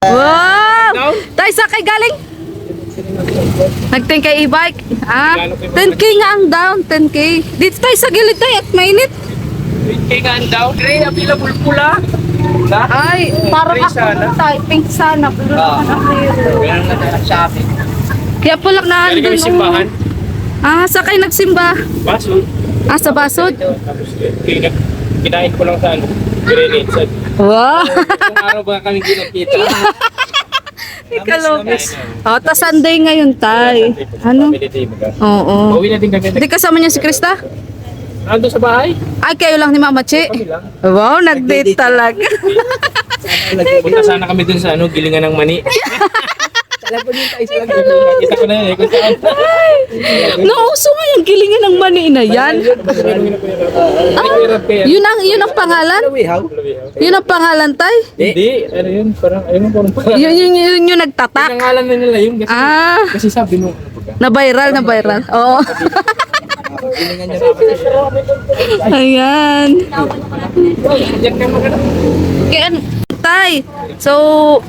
Wow! Tay, sa kay galing? Nag-10K e-bike? Ah, 10K nga ang down, 10K. Dito tayo sa gilid tayo at mainit. 10K nga ang down. Gray, available pula. Ay, parang Gray ako sana. tayo. Pink sana. Pero naman ako yun. Ganun na tayo sa amin. Kaya pulak na Galing kami andun. simbahan. Ah, sa kayo nagsimba? Baso. Ah, sa basod? Kinain ko lang sa ano. Grenade. Wow! Kung araw ba kami ginakita. Ikalopes. Oh, ta Sunday ngayon tay. Ano? Oo. Pauwi na din kami. Hindi kasama niya si Krista? Ando sa bahay. Ay, kayo lang ni Mama Chi. Kami lang. Wow, nag-date talaga. Punta sana kami dun sa ano, gilingan ng mani. Alam ko yung tayo sa lagi. Kita ko na yun eh. Kung saan. Nauso nga yung gilingan ng mani na yan. Yun ang pangalan? Yun ang pangalan tay? Hindi, ano yun, parang, ayun parang parang. Yun yung nagtatak. Pinangalan na nila yun. Kasi, Ah, kasi sabi nung, na-viral. Oo. Ayan. yan ka magana. Kaya, tay. So,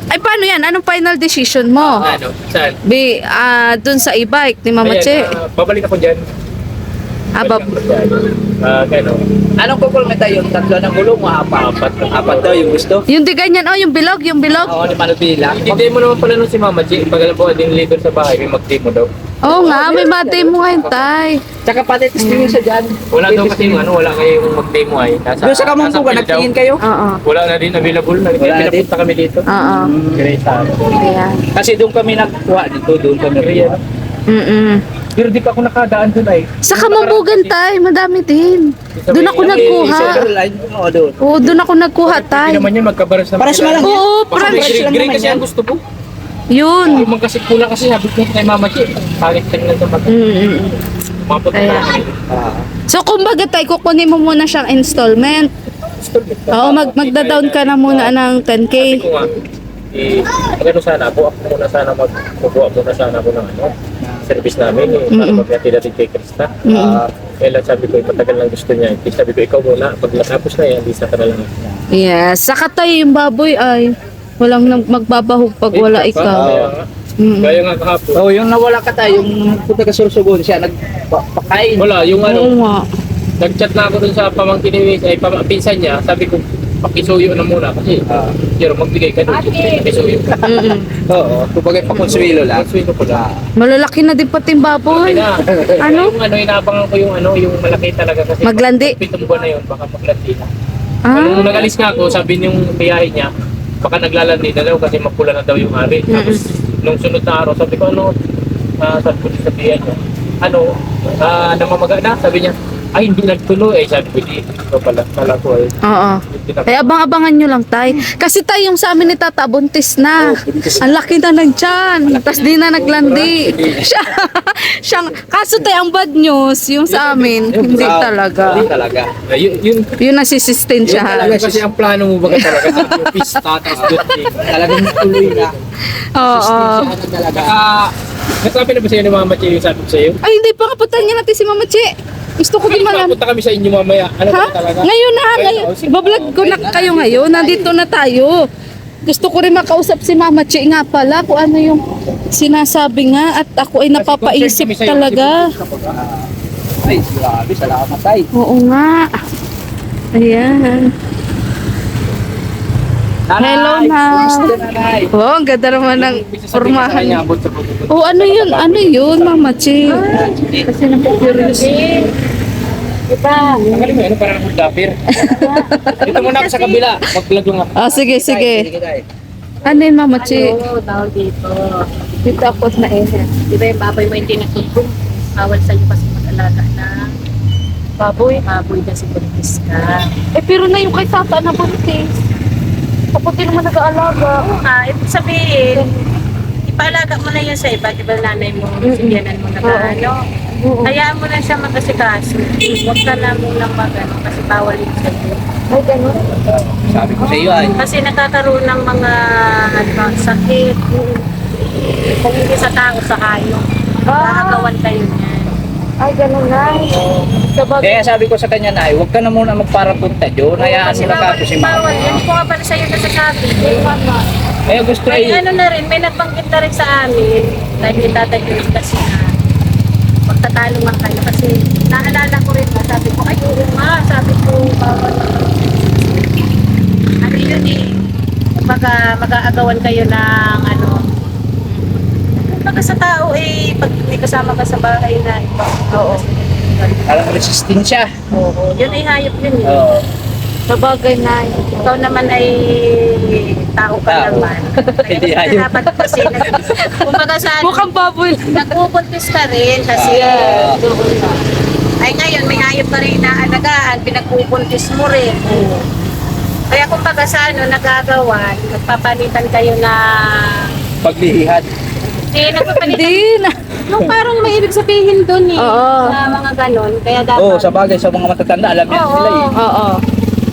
ay paano yan? Anong final decision mo? Ano, saan? Dun sa e-bike ni Mama Ayan, Che. babalik ako dyan. Abab. Gano'n. Anong kukulong tayo? Yung tatlo ng gulong, apat daw yung gusto. Yung di ganyan, oh, yung bilog. Oo, ni Manubila. Hindi mo naman pala nung si Mama Chi. Pag alam po, din later sa bahay, may mag-demo daw. Oo nga, may ma-demo ngayon, tay. Tsaka pati testing siya dyan. Wala daw kasi yung ano, wala kayong mag-demo ay. Doon sa Kamuntugan, field daw. nagtingin kayo? Oo. Wala na din available. Wala na din. Pinapunta kami dito. Oo. Great. Ayan. Kasi doon kami nagkuha dito, doon kami riyan. Pero di pa ako nakadaan doon ay. Sa Kamambugan, tay. Madami din. Doon ako nagkuha. Oo, doon. Oo, doon ako nagkuha, Hindi tay. naman yun, magkabaras na. Paras malang yan. Oo, Baka may promise. lang grade naman kasi yan. ang gusto ko. Yun. Yung magkasikula kasi sabi ko kay Mama Chi. Pangit tingnan sa mata. Mapot Kaya. Ah. So, kumbaga, tay, kukunin mo muna siyang installment. Oo, magda-down ka na muna ng 10K. Sabi ko nga, ano sana, buwak muna sana magbubuwak muna sana ako ng ano, service namin para mag-atid natin kay Krista. Kaya sabi ko, matagal lang gusto niya. Sabi ko, ikaw muna, pag natapos na yan, di sa ka na lang. Yes. Saka tayo yung baboy ay walang magbabahog pag wala ikaw. Kaya nga kahapon. Oo, yung nawala ka tayo, yung punta ka Sursugon, siya nagpakain. Wala, yung ano, Oo nga. nag-chat na ako dun sa pamangkin ni ay pinsan niya, sabi ko, pakisuyo na muna kasi pero magbigay ka doon, pakisuyo. Oo, kumbaga pakonsuelo lang. Pakisuyo ko lang. Malalaki na din pati yung baboy. Na. Ano? Yung ano, inaabangan ko yung ano, yung malaki talaga kasi. Maglandi? Pitong buwan na yun, baka maglandi na. Ah, Nung nag-alis nga ako, sabi niyong biyahe niya, baka naglalandi na daw kasi mapula na daw yung hari. Tapos, nung sunod na araw, sabi ko, ano, sabi ko sa biyahe niya, ano, namamaga na, sabi niya, ay, hindi nagtuloy. Eh, sabi ko, hindi. Ito pala ko eh. oo. Eh, abang-abangan nyo lang, tay. Kasi tayo yung sa amin ni Tata, buntis na. Ang laki na ng tiyan. Tapos di na naglandi. Kaso tayo, ang bad news, yung sa amin, hindi talaga. Hindi talaga. Yun Yun nasisistin Yun siya. talaga. kasi ang plano mo ba talaga sa yung pista, tapos duty. Talagang tuloy na. Oo. Talaga. Nasabi na ba sa'yo ni Mama Chi yung sabi ko sa'yo? Ay, hindi pa kapuntahan niya natin si Mama Che. Gusto ko din malaman. Punta kami sa inyo mamaya. Ano Ha? ba talaga? Ngayon na, ngayon. Ibablog ko na kayo ngayon. Nandito na tayo. Gusto ko rin makausap si Mama Che nga pala kung ano yung sinasabi nga at ako ay napapaisip talaga. Ay, grabe, salamat tayo. Oo nga. Ayan. Hello, Nay. Kumusta, nanay? Oh, ang ganda naman ng formahan. Abot sa pupunta. Oh, ano yun? Ano yun, Mama Che? Kasi napapurious. Tanggalin mo, ano parang akong dapir. Dito muna ako sa kabila. Mag-vlog lang ako. Ah, sige, sige. Tay. Ano yun, Mama Che? Oo, tawag dito. Dito ako na eh. Di ba yung baboy mo hindi natutong? Bawal sa'yo kasi mag-alaga na Baboy. baboy na si buntis ka. Eh, pero na yung kay Tata na buntis. Kapag di naman nag-aalaga. Oo nga, ibig sabihin, ipaalaga mo na yan sa iba, di ba nanay mo, sibiyanan mo na ano. Hayaan mo na siya mag-asikaso. Huwag ka na munang mag-ano kasi bawal yun sa'yo. Ay, gano'n. Sabi ko sa iyo ay. Kasi nagkakaroon ng mga ano, sakit. Kung hindi sa tao, sa hayop. Nakagawan kayo niyan. Ay, gano'n na. Kaya sabi ko sa kanya na, huwag ka na muna magparapunta doon. Hayaan mo na ka ako si Bawal, mama. yan po nga pala sa'yo nasasabi. Kaya gusto May ay, ano na rin, may nabanggit na rin sa amin, dahil ni Tatay Chris kasi na magtatalo nga kayo. Kasi naalala ko rin na, sabi ko, ay oo nga, sabi ko, bawal. Ano yun eh, mag-aagawan kayo ng ano, kumbaga sa tao eh, pag may kasama ka sa bahay na iba. Oo. parang resistensya. Oo. Yun ay hayop yun eh. Oo. Sa bagay na Ikaw naman ay tao ka Tao. naman. Kaya Hindi kasi hayop. dapat kasi, kumbaga sa mukhang baboy. nagpupuntis ka rin kasi Yeah. ay ngayon may hayop ka rin na alagaan, pinagpupuntis mo rin. Kaya kumbaga sa ano, nagagawan, nagpapalitan kayo na Paglihihan. nagpapalitan. Hindi na. Yung parang may ibig sabihin doon eh, Oo. sa mga ganon. Kaya dapat, Oo, sa bagay, sa mga matatanda, alam yan Oo. nila eh. Oo.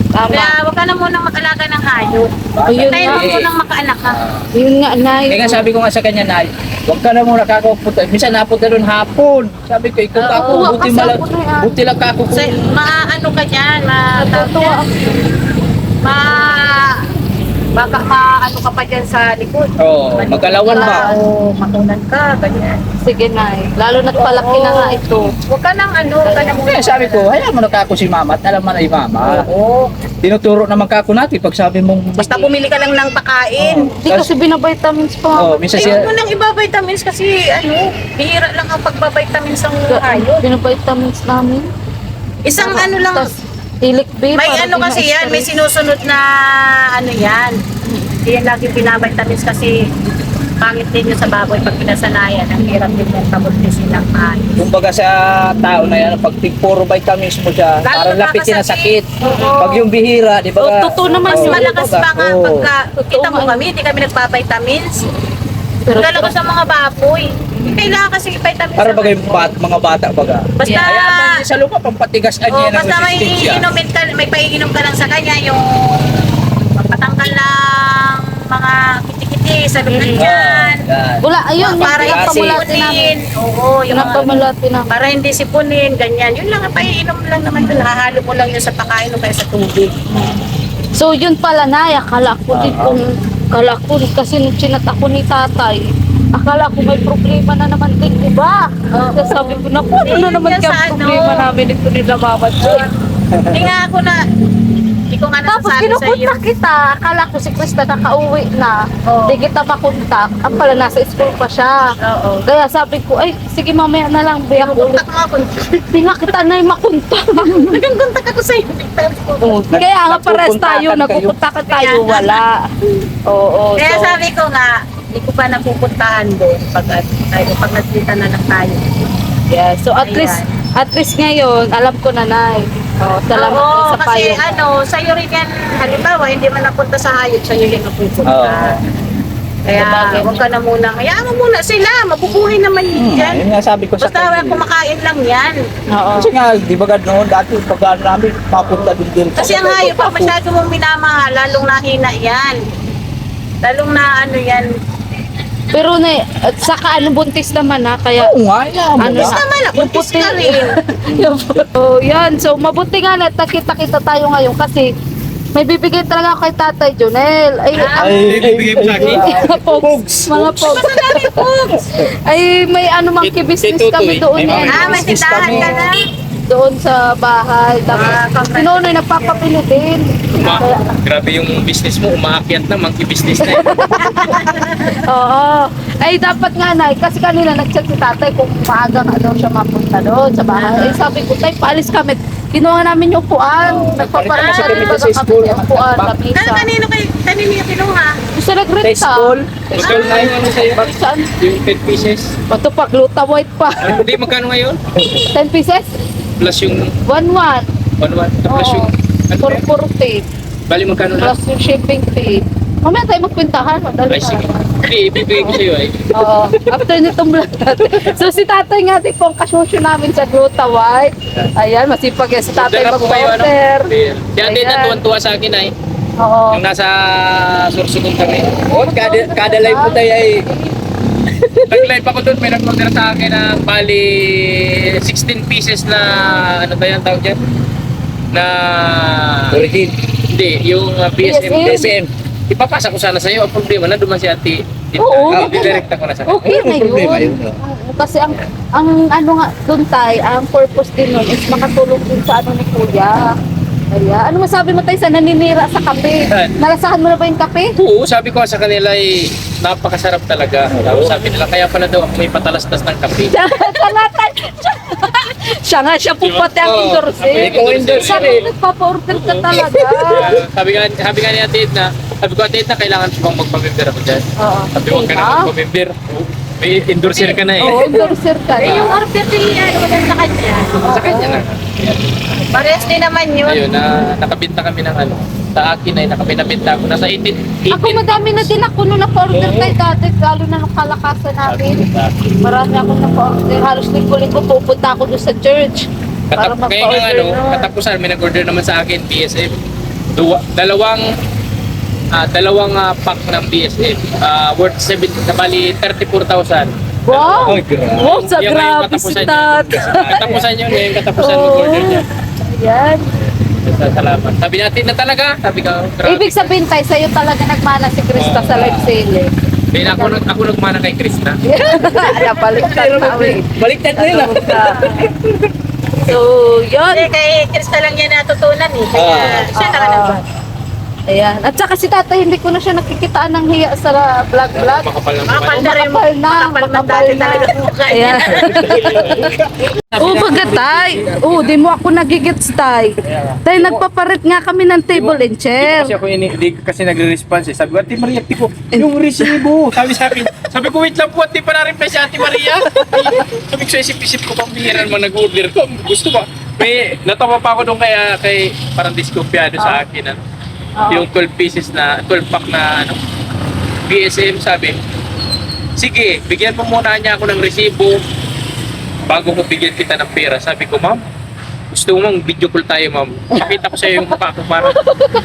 Tama. kaya huwag ka na munang mag-alaga ng hayop. O, yun Tayo nga. mo munang makaanak ka. Yun nga, Nay. Kaya nga sabi ko nga sa kanya, Nay, huwag ka na muna kakapunta. Minsan napunta doon hapon. Sabi ko, ikaw Oo, ako, buti, kasi ako na yan. buti lang kako. So, maano ka dyan, Natutuwa ako. baka maano ka pa dyan sa likod. Oo, magalawan ba? O matunan ka, ganyan. Sige, Nay. Lalo na't palaki na nga ito. Huwag ka nang ano, huwag ka nang Kaya sabi ko, hayaan mo na kako si mama at alam mo na yung mama. Oo. Tinuturo naman kako natin pag sabi mong... Basta bumili ka lang ng pakain. Hindi kasi binavitamins pa nga. Oo, minsan Ay, siya... huwag mo nang iba-vitamins kasi ano, bihira lang ang pagbabitamins ng hayop. Binavitamins namin. Isang ano lang, Tas, Ilik B. may para ano di kasi yan, may ma-stress. sinusunod na ano yan. Hindi yan laging binabitamins kasi pangit din yun sa baboy pag pinasanayan. Ang hirap din yung pabuntisin ng ayos. Kumbaga sa tao na yan, pag puro vitamins mo siya, Lalo parang lapitin na sakit. Oo. Pag yung bihira, di ba? Oo, totoo naman. Mas Oo, malakas kumbaga, pa nga oo. pagka kita mo nga. kami, hindi kami nagpa-vitamins. Pero Lalo ko sa mga baboy. Kailangan kasi vitamins. Para sa bagay baboy. mga bata baga. Basta, Kaya sa lupa, pampatigas niya oh, ng basta may resistensya. inumin ka, may paiinom ka lang sa kanya, yung patanggal ng mga kiti-kiti sa loob Mm. niyan. Yan. wala, ayun. Para yung hindi pamulati namin. sipunin. Oo, yung Yung pamulati namin. para hindi sipunin, ganyan. Yun lang, paiinom lang naman doon. Hahalo mo lang yun sa pakain o kaya sa tubig. So yun pala, Nay, akala ko din kung, akala ko kasi nung chinat ako ni tatay, akala ko may problema na naman din, di ba? Oo. Kaya sabi ko, naku, ano na Eh, naman yan kaya sa ano. problema namin ito nila Mama Che. Hindi nga ako na, hindi ko nga Tapos nasasabi sa iyo. kinupunta kita, akala ko si Krista nakauwi na, Oo. hindi kita makontak, ang pala nasa school pa siya. Oo. Kaya sabi ko, ay, sige mamaya na lang, biyak ulit. Kontak mo ako. Hindi nga kita na makontak. Nagkontak ako sa iyo. Kaya nga pares tayo, Nagpupuntakan kayo. nagpupuntakan tayo, Kaya nga. wala. Oo, Kaya so, sabi ko nga, hindi ko pa napupuntahan doon pag nagkita na lang tayo. yeah. So at Ayan. least ngayon, alam ko na, Nay. Oh, salamat Oo, din sa kasi payo. ano, sa'yo rin yan, halimbawa, hindi man napunta sa hayop, sa'yo yan napupunta. Oo. Kaya Sabagay. huwag ka na muna, hayaan mo muna sila, mabubuhay naman yun dyan. Yun nga sabi ko sa Basta kanya. kumakain lang yan. Oo. Kasi nga, di ba noon, dati pag namin, papunta din. Kasi ang hayop, pag masyado mong minamahal, lalong nahina yan. Lalong na ano yan. Pero na, at saka ano, buntis naman ha, kaya Oo nga, yan. Ano Basta naman, buntis ka rin. Oh, yan. So, mabuti nga na nakita-kita tayo ngayon kasi may bibigay talaga ako kay Tatay Jonel. Ay, bibigay mo sa akin? mga pogs. Mga pogs. Ay, may ano mang business Tutoy. kami doon May eh. mga May business tindahan kami. ka na. Doon sa bahay. Tapos, si Nonoy nagpapapili din. Kaya, Grabe yung business mo, umaakyat na, monkey business na. oo. Ay, dapat nga, Nay. Kasi kanina nag-chat si Tatay kung maaga nga daw siya mapunta doon sa bahay. Ay, sabi ko, Tay, paalis kami. Kinuha namin yung upuan. Nagpapalit kasi kami baga sa kami school. ng upuan. Lamisa. Kanino yung kinuha? Gusto Sa nag-renta. school. Ikaw na yung ano sa'yo, Saan? yung 10 pieces. Ito pa, gluta white pa. Hindi, magkano ngayon? 10 pieces? Plus yung 1-1. 1-1, plus yung, ano ba yan? 440. Bali magkano na? Plus yung shipping fee. Mamaya tayo magpintahan. Madali Ay, sige. na. Hindi, ibibigay ko sa'yo ay. Oo. After nitong vlog natin. So si tatay nga din po ang kasosyo namin sa gluta white. Ayan, masipag yan si tatay Dala po kayo, ano? mag-order. Si ate na Ayan. tuwan-tuwa sa akin ay. Oo. Nung nasa Sorsogon kami. O, kada live po tayo ay Nag-live ako doon, may nag-order sa akin ng bali 16 pieces na, ano ba yan tawag dyan? Na, origin. hindi, yung PSM. PSM. SM. ipapasa ko sana sa'yo. Ang problema, nandun man si ate. Oo. Didirekta ko na sa kanya. Okay na problema yun. yun. Oo, kasi ang ano nga doon tayo, ang purpose din nun is makatulong din sa ano ni Kuya. Kaya, ano masabi mo tayo sa naninira sa kape? Nalasahan mo na ba yung kape? Oo, sabi ko sa kanila ay napakasarap talaga. Tapos sabi nila, kaya pala daw ako may patalastas ng kape. Siya po pati ang Oo, endorser. ikaw endorser Sabi eh. ko, nagpapa-order ka talaga. Sabi nga ni Ate Edna, sabi ko Ate Edna, kailangan ko bang magpamember ako dyan? Oo. Sabi ko, huwag ka na magpamember. May endorser ka na eh. Oo, endorser ka. Yung order din niya, ano ba sa kanya? Sa kanya na. Parehas din naman yun. Ayun, nakabinta kami ng ano. Sa akin ay nakabinta ako. Nasa 18. Ako madami na din ako nung napa-order tayo dati, lalo na nung kalakasan natin. Marami ako napa-order. Halos linggo-linggo pupunta ako doon sa church. Para Kaya nga magpa-order ano, na. katapusan, may nag-order naman sa akin, BSF. Dalawang pack ng BSF. Worth 70, bali 34,000. Wow! Ay, grabe. Wow, sa Yan nga yung grabe si katapusan Tat. niya. Katapusan yun, yung katapusan mag-order niya. Ayan. Salamat. Sabi natin na talaga, sabi ka, grabe. Ibig sabihin tayo, sa'yo talaga nagmana si Krista sa live sale. Kaya ako nagmana kay Krista. Napaliktad na ulit. Baliktad na yun So, yun. Hindi, kay Krista lang yan natutunan eh. Kaya siya na naman. Ayan. At saka si Tata, hindi ko na siya nakikitaan ng hiya sa vlog-vlog. Makapal ng Makapal naman. na rin. Makapal na, Makapal makapal dati na. talaga mukha niya. Ayan. Baga tay. Di mo ako nagigits tay. Tay, nagpapalit nga kami ng table and chair. Kasi ako hindi kasi nagre-response eh. Sabi ko, Ate Maria, tipo, yung resibo. Sabi sa akin, sabi ko, wait lang po, Ate, pa-reply si Ate Maria. Sabi ko sa isip-isip ko, pambihiran mo nag-order ko. Gusto ba? May, natawa pa ako doon kay parang diskumpyado sa akin. Ano? Yung 12 pieces na, 12 pack na, ano, BSM, sabi, sige, bigyan mo muna niya ako ng resibo bago ko bigyan kita ng pera. Sabi ko, ma'am, gusto mo mang video call tayo, ma'am. Pakita ko sa'yo yung mukha ko para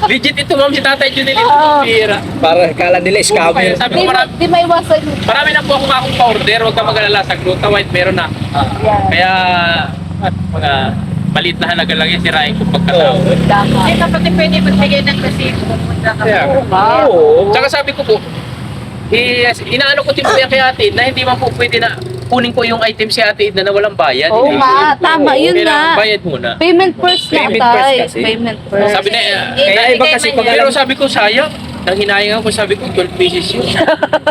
legit ito, ma'am, si Tatay Junel ito ng pera. Para kala nila scammer. Sabi ko, Di maiwasan. marami na po akong pa-order. Huwag ka mag-alala sa Gluta White, meron na. Yan. Kaya, mga maliit na halaga lang yan, sirain ko pagkatao. Tama. Eh, kapag pwede magbigay ng resibo, pumunta ka. Kaya, oo. Tsaka sabi ko po, inaano ko din po yan kay Ate na hindi man po pwede na kunin ko yung item si Ate na walang bayad. Oo Hindi. nga, tama, yun Kailangan nga. bayad muna. Payment first na Payment first tay. kasi. Payment first. Sabi na, Kaya iba kasi pag pero sabi ko sayang, nang hinayang ako, sabi ko 12 pieces yun.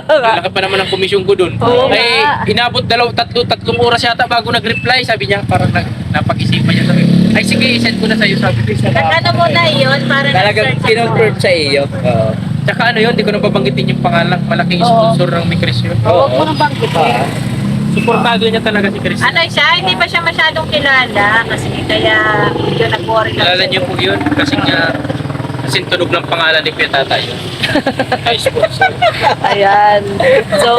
Malaki pa naman ang komisyon ko dun. Oo Ay, nga. inabot tatlong oras yata bago nag-reply. Sabi niya, parang napag-isipan niya. Sabi, ay sige, isend ko na sa'yo. Sabi ko, Ano mo na yun, para Talagang na-search kinonfirm sa iyo. Oo. tsaka ano yun, di ko na babanggitin yung pangalan. Malaking Oo. sponsor ng mi Chris yun. Huwag mo nang banggitin. Supportado niya talaga si Chris. Ano siya, hindi pa siya masyadong kilala kasi kaya medyo nag-worry lang. Kilala niyo po yun kasi nga kasing tunog ng pangalan ni Kuya Tata yun. Ay, sponsor. Ayan. So,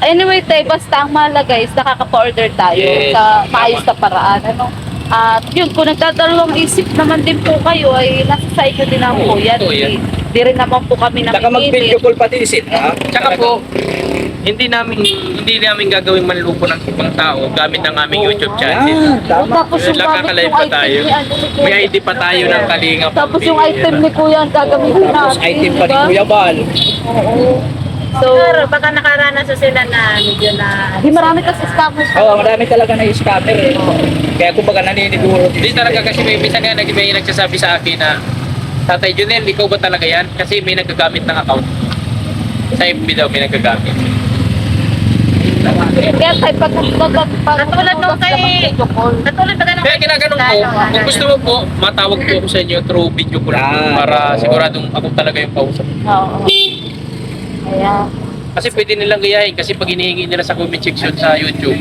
anyway, tay, basta ang mahalaga is nakaka-order tayo Yes. sa maayos na paraan. Ano? At yun, kung nagdadalawang isip naman din po kayo, ay nasa sa inyo din naman po yan. Oo, yan. Di rin naman po kami Saka mag-video namimili. call pati si Sid, ha? Tsaka po, hindi namin gagawing manlupo ng ibang tao gamit ng aming YouTube channel. Tama. Tapos yung Lang gamit kakalive yung pa item tayo. ni ano ni Kuya. May ID pa tayo ng Kalinga. Tapos yung item ni Kuya ang gagamitin natin. Tapos item pa ni diba? Kuya Bal. Oo. So, Siguro, baka nakaranas na sila na medyo na... di marami kasi scammers. Oo, marami talaga na scammer eh. Kaya kumbaga naniniguro. Hindi talaga kasi may minsan nga may nagsasabi sa akin na Tatay Junel, ikaw ba talaga yan? Kasi may nagagamit ng account. Sa FB daw may nagagamit. Kaya tayo pag Katulad nung kay... Katulad ba ganun Kaya ginaganon ko, kung gusto mo po, matawag po ako sa inyo through video ko lang Ah, para oo. siguradong ako talaga yung kausap. Oo. Ayan. Kasi pwede nilang gayahin kasi pag hinihingi nila sa comment section sa YouTube,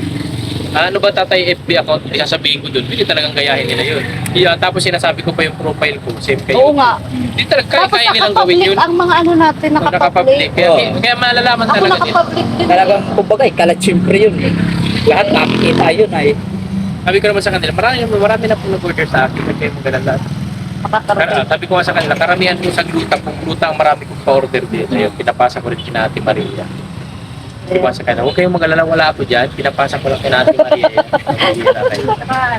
ano ba Tatay FB account, isasabihin ko doon, pwede talagang gayahin nila yun. Yeah, tapos sinasabi ko pa yung profile ko, same Oo kayo. nga. Hindi talaga Tapos kaya nilang gawin nakapublic yun. ang mga ano natin, Nakapublic. nakapublic. Kaya, Oo. kaya malalaman Ako talaga nila. nakapublic din. Talagang kumbaga, kalat siyempre yun eh. Lahat nakikita yun ay. Sabi ko naman sa kanila, marami na po nag-order sa akin, kaya mo ganun lahat. Makakarating. Sabi ko nga sa kanila, karamihan po sa gluta, kung gluta ang marami kong pa-order din. Ayun, pinapasa ko rin kina Ate Maria. Diba sa kanila, huwag kayong mag-alala, wala ako dyan. Pinapasa ko lang kay Ate Maria.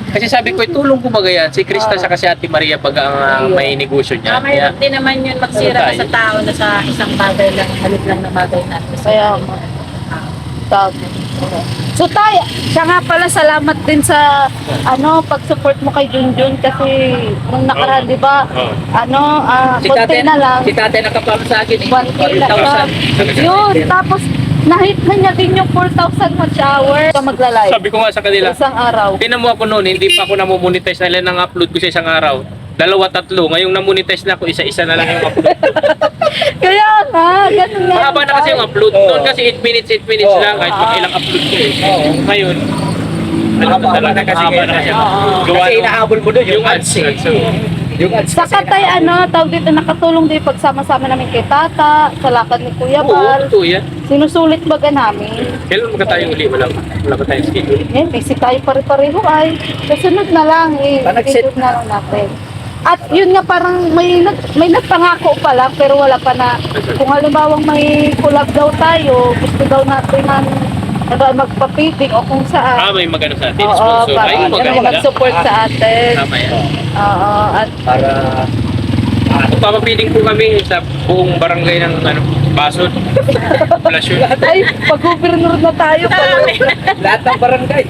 Kasi sabi ko, tulong ko yan. Si Krista sa kasi Ate Maria pag ang may negosyo niya. Mahirap din naman yun magsira ka sa tao na sa isang bagay lang, halit lang na bagay natin. Kaya tama. So tay, siya nga pala salamat din sa pag-support mo kay Junjun kasi nung nakaraan, di ba? Konti na lang. Si tatay nakapalo sa akin. 1K na lang. Yun, tapos nahit na niya din yung 4,000 watch hour. Magla-live. Sabi ko nga sa kanila, Isang araw. tinan mo ako noon, hindi pa ako namomonetize na lang ang upload ko sa isang araw. 2, 3. Ngayong namonetize na ako, isa-isa na lang yung upload. Kaya nga, ganun nga. Mahaba na kasi yung upload. Noon kasi 8 minutes lang kahit ilang upload ko eh. Ngayon, Mahaba na kasi mahaba na ngayon. kasi. Gawa Kasi nung- inahabol mo doon yung ads. ads Yung ads Sa katay, tawag dito, nakatulong din pagsama-sama namin kay Tata, sa lakad ni Kuya Oo, Bal. totoo yan. Sinusulit baga namin. Kailan magka tayo uli? Wala ba tayong schedule? Eh, busy tayo pare-pareho ay. Kasunod na lang eh. Panagset. Schedule na lang natin. At yun nga parang may nagpangako pa lang pero wala pa na. Kung halimbawa may collab daw tayo, gusto daw natin magpapiting o kung saan. May magano sa atin, Oo, sponsor. para Ay, maganda. mag-support sa atin. Tama yan. Oo, at para Papapiling po kami sa buong barangay ng Basod. Plasyon. ay, pag-gobernur na tayo pala. lahat ng barangay.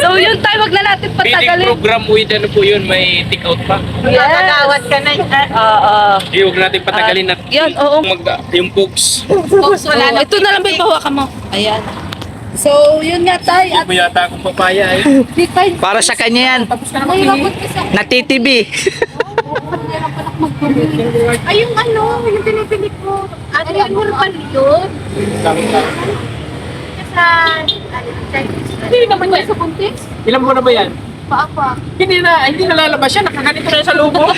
So yun tayo, wag na natin Feeding patagalin. program with po yun, may take out pa. Nakakawat ka na yan. Oo. Huwag natin patagalin na Yan, oo. yung books. Folks, wala na. Ito na lang ba yung hawakan mo? Ayan. So, yun nga tayo. At Hindi mo yata akong papaya eh. di tayo. Para sa kanya yan. May rabot kasi ako. Natitibi. Ay, yung yung pinipili ko. Ano yung urban yun? Sa, Hindi naman yan. Sa buntis? Ilan mo na ba yan? Paapa. Hindi na lalabas yan. Nakaganito na yan sa loob mo.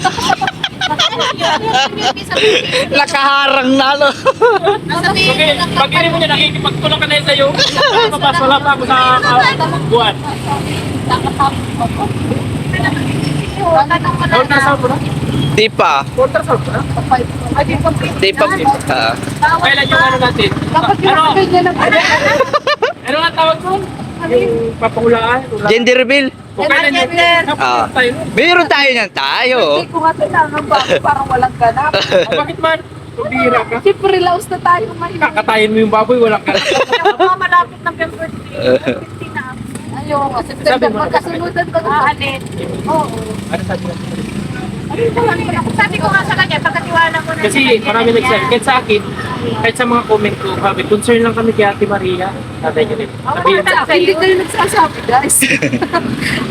Nakaharang na, no? Okay, pag-irin mo niya, nakikipagtulong ka na yun sa'yo. Wala pa ako sa buwan. Ultrasound mo na? Di pa. Ultrasound mo na? Di pa. Kailan yung natin? Dapat yung ganyan na pala. Ano nga tawag mo? Yung papahulaan? Gender reveal. Kung kailan yung Ah. tayo. Meron tayo niyan tayo. Hindi ko nga tinangan ba? Parang walang ganap. Bakit man? Pabira ka. Siyempre, laos na tayo ngayon. Kakatayin mo yung baboy, walang ka. ako malapit ng birthday. 15 na ako. Ayun, September, magkasunudan ko na. Alin. Oo. Ano sabi mo? Sabi ko nga sa kanya, pagkatiwala ko na Kasi marami nagsabi. Kahit sa akin, kahit sa mga comment ko, sabi, concern lang kami kay Ate Maria. Tatay niya din. Sabihin, Hindi kayo nagsasabi, guys.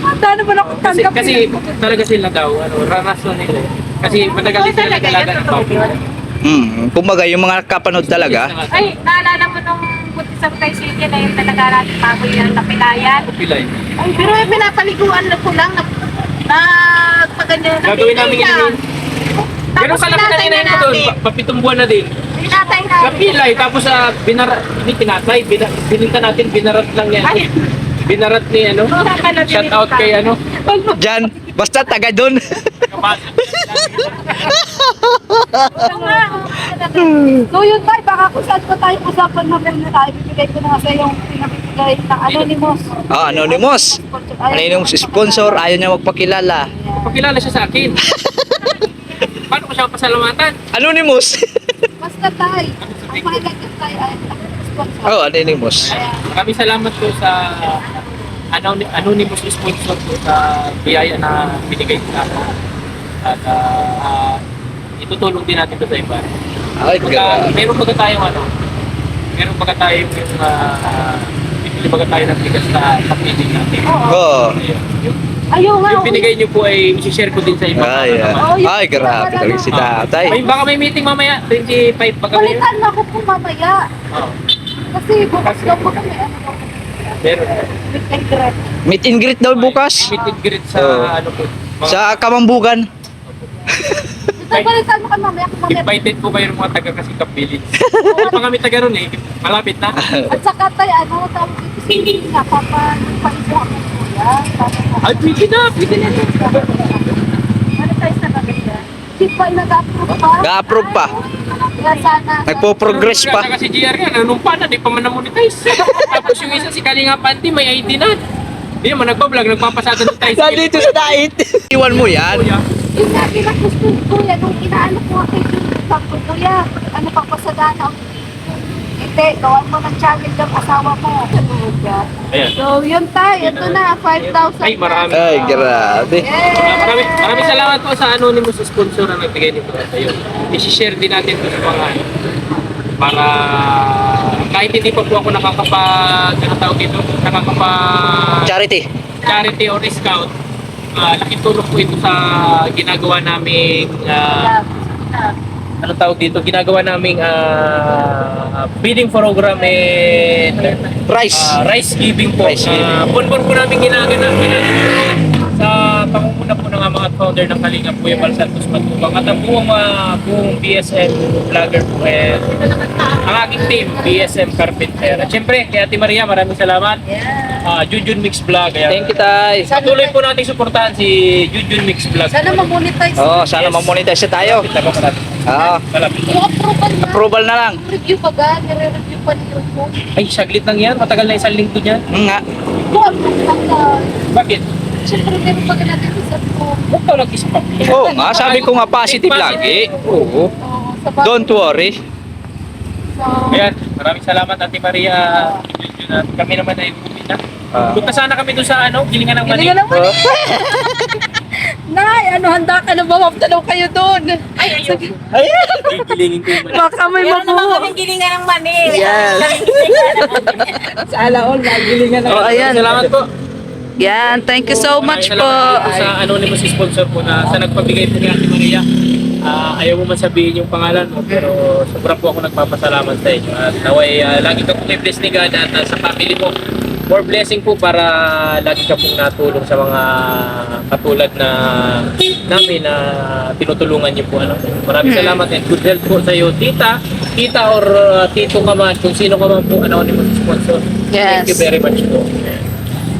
Handa naman ako tanggap. kasi talaga sila daw, rason nila. Kasi matagal din sila nag-alaga ng baboy. Kumbaga, yung mga kapanood talaga. Ay, naalala mo nung buntis ako kay Silvia na yung talaga natin bago yung napilayan. Pilay. Ay, pero yung pinapaliguan na ko lang na pagganyan. Gagawin namin yun. Ganun kalaki na inayin ko doon, papitong buwan na din. Pinatay namin. Kapilay, tapos hindi pinatay, bininta natin, binarat lang yan. Ay, Binarat ni shout out kay Diyan, basta taga doon. So yun tayo, baka kung saan pa tayo usapan na muna tayo, bibigay ko na sa yung pinabibigay na anonymous. Anonymous. Anonymous sponsor, ayaw niya magpakilala. Pakilala siya sa akin. Paano ko siya pasalamatan? Anonymous. Basta tayo, ang mahalaga tayo ay sponsor. Anonymous. Maraming salamat po sa anonymous sponsor po sa biyaya na binigay sa akin. At itutulong din natin ito sa iba. Ay, grabe. Meron baga tayong meron baga tayong bibili baga tayo ng bigas na papiling natin. Oo. Ayaw nga. Yung binigay niyo po ay isi-share ko din sa iba. Ay, ay, grabe talaga si tatay. Baka may meeting mamaya, 25 baka may. Balikan mo ako po mamaya. Oo. Kasi bukas daw po kami. Meron. Meet and greet. Meet and greet daw bukas. Meet and greet sa Oo. po. Sa Kamambugan. Ito, balikan mo ka mamaya. Kung mamaya. Invited po kayo ng mga taga Kasikap Village. Hindi pa kami taga ron eh. Malapit na. At saka tayo, tawag dito si nga, papaisa ako kuya. Ay, pwede na. Pwede na. ano tayo sa maganda? Si pa nag-approve pa. Ga-approve pa. Kaya sana. Nagpo-progress pa. Kasi GR nga, nanumpa na, di pa man na-monetize. Tapos yung isa si Kalinga Panty, may ID na. Hindi naman nagpa-vlog, nagpapasada ng tayo. Nandito sa dait. Iwan mo yan. Yung sabi na gusto ko, kuya, nung inaano ko kay Pagko, kuya, ano pa pa sa dana? Hindi, gawan mo ng challenge ang asawa mo. Ayan. So, yun tayo. Ito na, 5,000. Ay, marami. Ay, grabe. Maraming salamat po sa anonymous sponsor na nagbigay nito at ayun. I-share din natin ito sa mga para kahit hindi pa po ako Charity. charity or scout, laking tulong po ito sa ginagawa naming anong tawag dito? Ginagawa naming feeding program and rice giving po. Rice giving. Buwan-buwan po namin ginagawa sa pangunguna po ng mga founder ng Kalinga po yung Balsantos Matubang at ang buong BSM vlogger po and ang aking team, BSM Carpenter. At syempre, kay Ate Maria, maraming salamat. Junjun Mix Vlog. Ayan. Thank you, Tay. Patuloy po natin suportahan si Junjun Mix Vlog. Sana ma-monetize. Oo, sana mamonetize tayo. Kita ko pa natin. Oo. Malapit. Yung approval na. Approval na lang. Review pa ga? Nire-review pa niyo po. Ay, saglit lang yan. Matagal na isang linggo niyan. Nga. Approve lang lang. Bakit? Siyempre, meron pa natin isa po. Huwag ka nag-ispak. Oo nga, sabi ko nga positive lagi. Oo. Sa bago. Don't worry. So, Ayan, maraming salamat Ate Maria. Junjun at kami naman ay umuwi na. Punta sana kami doon sa Gilingan ng Mani. Gilingan ng Mani. Nay, handa ka na ba? Magtanaw kayo doon. Ay, ayun. Gilingin ko yung Mani. Baka may Meron naman mabuo. kaming gilingan ng mani. Yes. Sa alaon, nagilingan na. Oh, ayan. Salamat po. Yan, thank you so much Maraming po. salamat po sa anonymous sponsor po na sa nagpabigay po ni Ate Maria. Ayaw mo man sabihin yung pangalan mo pero sobrang po ako nagpapasalamat sa inyo at naway lagi ka pong i-bless ni God at sa family mo more blessing po para lagi ka pong natulong sa mga katulad na namin na tinutulungan niyo po maraming salamat and good health po sa iyo tita or tito ka man kung sino ka man po anonymous sponsor. Yes. Thank you very much po.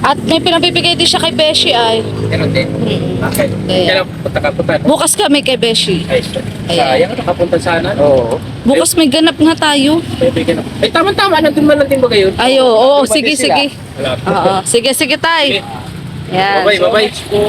At may pinabibigay din siya kay Beshi ay. Meron din. Okay. Ayan. Kailan punta ka? Bukas kami kay Beshi. Ay, Ayan. sayang nakapunta sana. Oo. Bukas may ganap nga tayo. Bibigyan ako. Ay, tama-tama. Nandun man natin ba kayo? Ay, oo, sige, sige. Wala. Oo, sige, sige tay. Okay. Yan. Bye-bye. Bye-bye.